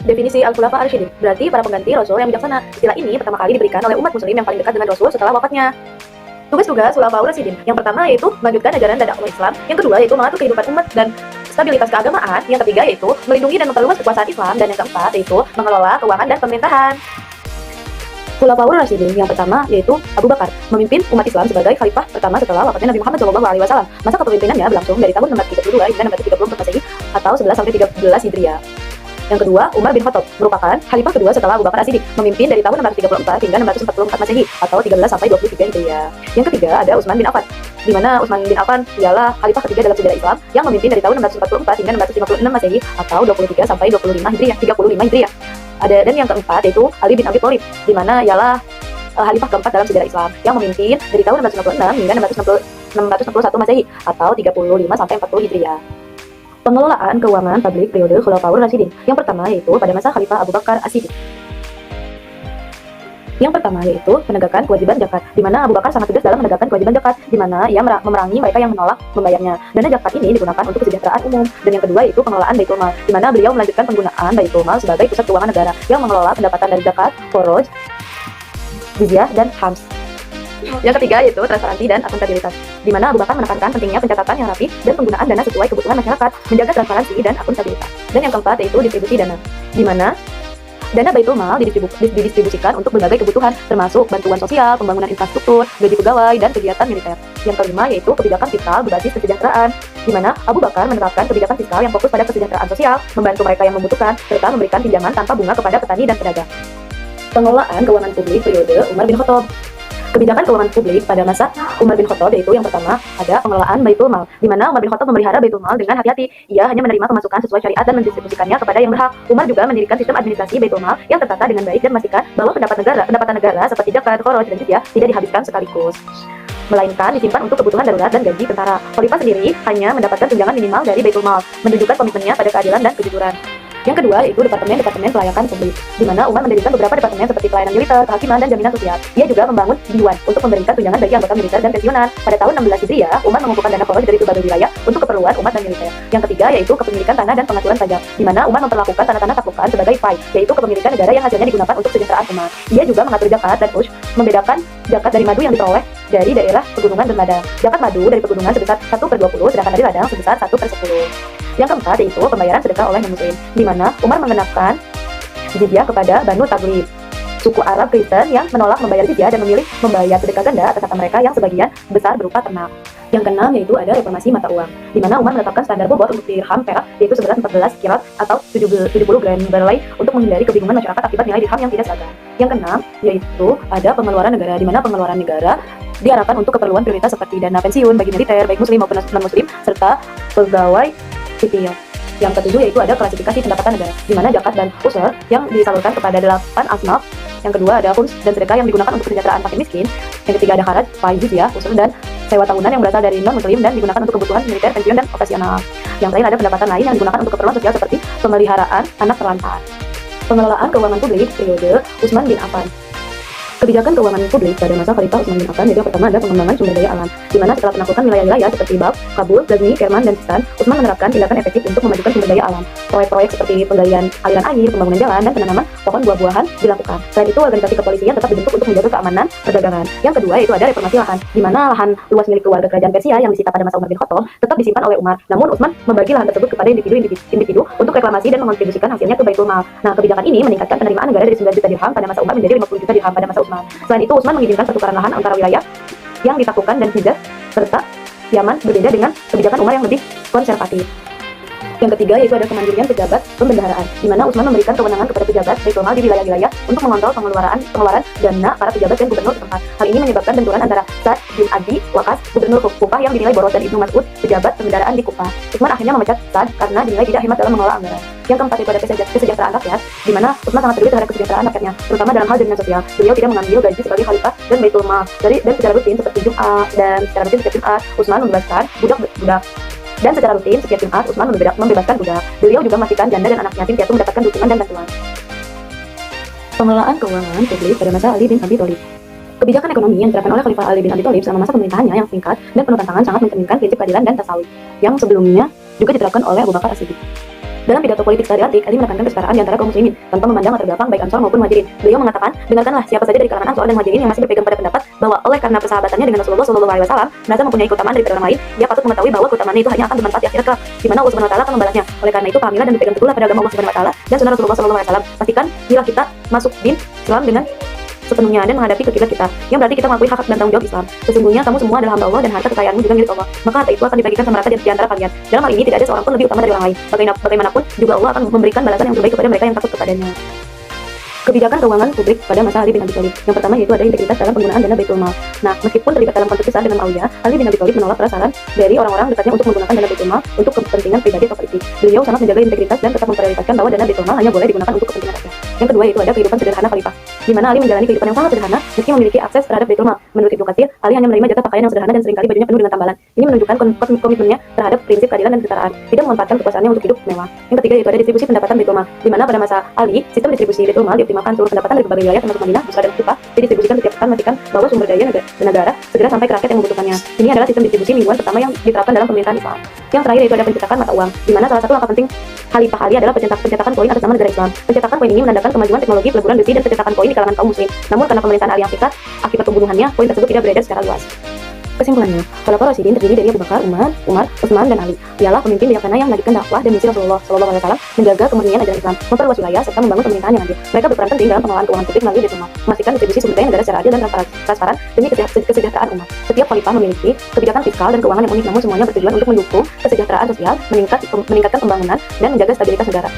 Definisi Al-Khulafa Ar-Rasyidin berarti para pengganti Rasul yang bijaksana. Istilah ini pertama kali diberikan oleh umat muslim yang paling dekat dengan Rasul setelah wafatnya. Tugas-tugas Khulafaur Rasyidin yang pertama yaitu melanjutkan ajaran dan dakwah Islam, yang kedua yaitu mengatur kehidupan umat dan stabilitas keagamaan, yang ketiga yaitu melindungi dan memperluas kekuasaan Islam, dan yang keempat yaitu mengelola keuangan dan pemerintahan. Khulafaur Rasyidin yang pertama yaitu Abu Bakar, memimpin umat Islam sebagai khalifah pertama setelah wafatnya Nabi Muhammad SAW. Masa kepemimpinannya berlangsung dari tahun 632 hingga 634 Masehi atau 11 sampai 13 Hijriah. Yang kedua, Umar bin Khattab merupakan khalifah kedua setelah Abu Bakar As-Siddiq, memimpin dari tahun 634 hingga 644 Masehi atau 13 sampai 23 Hijriah. Yang ketiga ada Utsman bin Affan, di mana Utsman bin Affan ialah khalifah ketiga dalam sejarah Islam yang memimpin dari tahun 644 hingga 656 Masehi atau 23 sampai 35 Hijriah. Dan yang keempat yaitu Ali bin Abi Thalib, di mana ialah khalifah keempat dalam sejarah Islam yang memimpin dari tahun 696 hingga 661 Masehi atau 35 sampai 40 Hijriah. Pengelolaan keuangan publik periode Khulafaur Rasyidin. Yang pertama yaitu pada masa Khalifah Abu Bakar As-Siddiq. Yang pertama yaitu penegakan kewajiban zakat, di mana Abu Bakar sangat tegas dalam menegakkan kewajiban zakat, di mana ia memerangi mereka yang menolak membayarnya. Dana zakat ini digunakan untuk kesejahteraan umum. Dan yang kedua yaitu pengelolaan Baitul Mal, di mana beliau melanjutkan penggunaan Baitul Mal sebagai pusat keuangan negara yang mengelola pendapatan dari zakat, foroj, jizyah, dan hams. Yang ketiga yaitu transparansi dan akuntabilitas, di mana Abu Bakar menekankan pentingnya pencatatan yang rapi dan penggunaan dana sesuai kebutuhan masyarakat, menjaga transparansi dan akuntabilitas. Dan yang keempat yaitu distribusi dana, di mana dana Baitul Mal didistribusikan untuk berbagai kebutuhan, termasuk bantuan sosial, pembangunan infrastruktur, gaji pegawai, dan kegiatan militer. Yang kelima yaitu kebijakan fiskal berbasis kesejahteraan, di mana Abu Bakar menerapkan kebijakan fiskal yang fokus pada kesejahteraan sosial, membantu mereka yang membutuhkan, serta memberikan pinjaman tanpa bunga kepada petani dan pedagang. Pengelolaan keuangan publik periode Umar bin Khattab. Kebijakan keuangan publik pada masa Umar bin Khattab yaitu yang pertama ada pengelolaan Baitul Mal, di mana Umar bin Khattab memelihara Baitul Mal dengan hati-hati. Ia hanya menerima pemasukan sesuai syariat dan mendistribusikannya kepada yang berhak. Umar juga mendirikan sistem administrasi Baitul Mal yang tertata dengan baik dan memastikan bahwa pendapatan negara seperti zakat, kharaj, dan jizyah tidak dihabiskan sekaligus, melainkan disimpan untuk kebutuhan darurat dan gaji tentara. Khalifah sendiri hanya mendapatkan tunjangan minimal dari Baitul Mal, menunjukkan komitmennya pada keadilan dan kejujuran. Yang kedua yaitu departemen pelayanan publik, di mana Umar mendirikan beberapa departemen seperti pelayanan militer, kehakiman, dan jaminan sosial. Ia juga membangun diwan untuk memberikan tunjangan bagi anggota militer dan pensiunan. Pada tahun 16 Hijriah, Umar mengumpulkan dana foroj dari berbagai wilayah untuk keperluan umat dan militer. Yang ketiga yaitu kepemilikan tanah dan pengaturan pajak, di mana Umar memperlakukan tanah-tanah taklukan sebagai fai, yaitu kepemilikan negara yang hasilnya digunakan untuk kesejahteraan umat. Ia juga mengatur zakat dan ush, membedakan zakat dari madu yang diperoleh dari daerah pegunungan dan ladang. Zakat madu dari pegunungan sebesar 1/20, sedangkan dari ladang sebesar 1/10. Yang keempat yaitu pembayaran sedekah oleh non-muslim, di mana Umar mengenakan jizyah kepada Banu Taglib, suku Arab Kristen yang menolak membayar jizyah dan memilih membayar sedekah ganda atas harta mereka yang sebagian besar berupa ternak. Yang keenam yaitu ada reformasi mata uang, di mana Umar menetapkan standar bobot untuk dirham perak yaitu seberat 14 kirat atau 70 gram berlai untuk menghindari kebingungan masyarakat akibat nilai dirham yang tidak seragam. Yang keenam yaitu ada pengeluaran negara, di mana pengeluaran negara diarahkan untuk keperluan prioritas seperti dana pensiun bagi militer baik muslim maupun non-muslim serta pegawai sipil. Yang ketujuh yaitu ada klasifikasi pendapatan negara, di mana zakat dan ushur yang disalurkan kepada 8 asnaf. Yang kedua ada khums dan sedekah yang digunakan untuk kesejahteraan fakir miskin. Yang ketiga ada kharaj, fai, jizyah, ushur, dan sewa tahunan yang berasal dari non-muslim dan digunakan untuk kebutuhan militer, pensiun, dan operasional. Yang terakhir ada pendapatan lain yang digunakan untuk keperluan sosial seperti pemeliharaan anak terlantar. Pengelolaan keuangan publik periode Utsman bin Affan. Kebijakan keuangan publik pada masa Khalifah Utsman bin Affan yaitu yang pertama ada pengembangan sumber daya alam, di mana setelah penaklukan wilayah-wilayah seperti Balkh, Kabul, Ghazni, Kerman, dan Sistan, Utsman menerapkan tindakan efektif untuk memajukan sumber daya alam. Proyek-proyek seperti penggalian aliran air, pembangunan jalan, dan penanaman pohon buah-buahan dilakukan. Selain itu, organisasi kepolisian tetap dibentuk untuk menjaga keamanan perdagangan. Yang kedua yaitu ada reformasi lahan, di mana lahan luas milik keluarga kerajaan Persia yang disita pada masa Umar bin Khattab tetap disimpan oleh Umar. Namun Utsman membagi lahan tersebut kepada individu untuk reklamasi dan mengontribusikan hasilnya ke Baitul Mal. Nah, kebijakan ini meningkatkan penerimaan negara dari 9 juta dirham pada masa Umar menjadi 50 juta dirham pada masa Utsman. Selain itu, Utsman mengizinkan pertukaran lahan antara wilayah yang ditaklukkan dan Hijaz serta Yaman, berbeda dengan kebijakan Umar yang lebih konservatif. Yang ketiga yaitu ada kemandirian pejabat pembendaharaan, di mana Utsman memberikan kewenangan kepada pejabat Baitul Mal di wilayah-wilayah untuk mengontrol pengeluaran dana para pejabat dan gubernur setempat. Hal ini menyebabkan benturan antara Sa'd bin Abi Waqqas, gubernur Kufah yang dinilai boros, dan Ibnu Mas'ud, pejabat pembendaharaan di Kufah. Utsman akhirnya memecat Sa'd karena dinilai tidak hemat dalam mengelola anggaran. Yang keempat yaitu ada kesejahteraan rakyat, di mana Utsman sangat peduli terhadap kesejahteraan rakyatnya, terutama dalam hal jaminan sosial. Beliau tidak mengambil gaji sebagai khalifah dan Baitul Mal dan secara rutin seperti Jumat dan secara rutin setiap Jumat Utsman membebaskan budak-budak. Dan secara rutin setiap Jumat Utsman membebaskan budak. Beliau juga memastikan janda dan anak yatim piatu mendapatkan dukungan dan bantuan. Pengelolaan keuangan publik pada masa Ali bin Abi Thalib. Kebijakan ekonomi yang diterapkan oleh Khalifah Ali bin Abi Thalib selama masa pemerintahannya yang singkat dan penuh tantangan sangat mencerminkan prinsip keadilan dan tasawuf yang sebelumnya juga diterapkan oleh Abu Bakar As-Siddiq. Dalam pidato politik studi antik, Ali menekankan kesetaraan di antara kaum muslimin tanpa memandang latar belakang baik Ansor maupun Muhajirin. Beliau mengatakan, dengarkanlah siapa saja dari kalangan Ansor dan Muhajirin yang masih berpegang pada pendapat bahwa oleh karena persahabatannya dengan Rasulullah SAW merasa mempunyai keutamaan daripada orang lain, ia patut mengetahui bahwa keutamaannya itu hanya akan bermanfaat di akhirat kelak, di mana Allah Subhanahu wa taala akan membalasnya. Oleh karena itu, pahamilah dan berpegang teguhlah pada agama Allah Subhanahu wa taala dan sunnah Rasulullah SAW. Pastikan bila kita masuk din Islam dengan sepenuhnya dan menghadapi ke kiblat kita, yang berarti kita mengakui hak dan tanggung jawab Islam. Sesungguhnya kamu semua adalah hamba Allah dan harta kekayaanmu juga milik Allah. Maka harta itu akan dibagikan sama rata di antara kalian. Dalam hal ini tidak ada seorang pun lebih utama dari orang lain. Bagaimanapun juga Allah akan memberikan balasan yang terbaik kepada mereka yang takut kepadanya. Kebijakan keuangan publik pada masa Ali bin Abi Thalib. Yang pertama yaitu ada integritas dalam penggunaan dana Baitul Mal. Nah, meskipun terlibat dalam konflik besar dengan Muawiyah, Ali bin Abi Thalib menolak perasaran dari orang-orang dekatnya untuk menggunakan dana Baitul Mal untuk kepentingan pribadi atau politik. Beliau sangat menjaga integritas dan tetap memprioritaskan bahwa dana Baitul Mal hanya boleh digunakan untuk kepentingan rakyat. Yang kedua yaitu ada kehidupan sederhana khalifah, di mana Ali menjalani kehidupan yang sangat sederhana meski memiliki akses terhadap Baitul Mal. Menurut Ibnu Katsir, Ali hanya menerima jatah pakaian yang sederhana dan seringkali bajunya penuh dengan tambalan. Ini menunjukkan komitmennya terhadap prinsip keadilan dan kesetaraan, tidak memanfaatkan kekuasaannya untuk hidup mewah. Yang ketiga yaitu ada distribusi pendapatan Baitul Mal, di mana pada masa Ali, sistem distribusi Baitul Mal dioptimalkan. Seluruh pendapatan dari berbagai wilayah termasuk Madinah, Busra dan Kufah didistribusikan setiap pekan, memastikan bahwa sumber daya negara segera sampai ke rakyat yang membutuhkannya. Ini adalah sistem distribusi mingguan pertama yang diterapkan dalam pemerintahan Islam. Yang terakhir yaitu ada pencetakan mata uang, di mana salah satu langkah penting Khalifah Ali adalah pencetakan koin atas nama negara Islam. Pencetakan koin ini menandakan kemajuan teknologi peleburan besi dan pencetakan koin di kalangan kaum muslim. Namun karena pemerintahan Ali yang singkat, akibat pembunuhannya, koin tersebut tidak beredar secara luas. Kesimpulannya, Khulafaur Rasyidin terdiri dari Abu Bakar, Umar, Utsman, dan Ali. Ialah pemimpin bijaksana yang melanjutkan dakwah dan misi Rasulullah SAW, menjaga kemurnian ajaran Islam, memperluas wilayah serta membangun pemerintahan yang adil. Mereka berperan penting dalam pengelolaan keuangan publik melalui Baitul Mal, memastikan distribusi sumber daya negara secara adil dan transparan demi kesejahteraan umat. Setiap khalifah memiliki kebijakan fiskal dan keuangan yang unik, namun semuanya bertujuan untuk mendukung kesejahteraan sosial, meningkatkan pembangunan, dan menjaga stabilitas negara.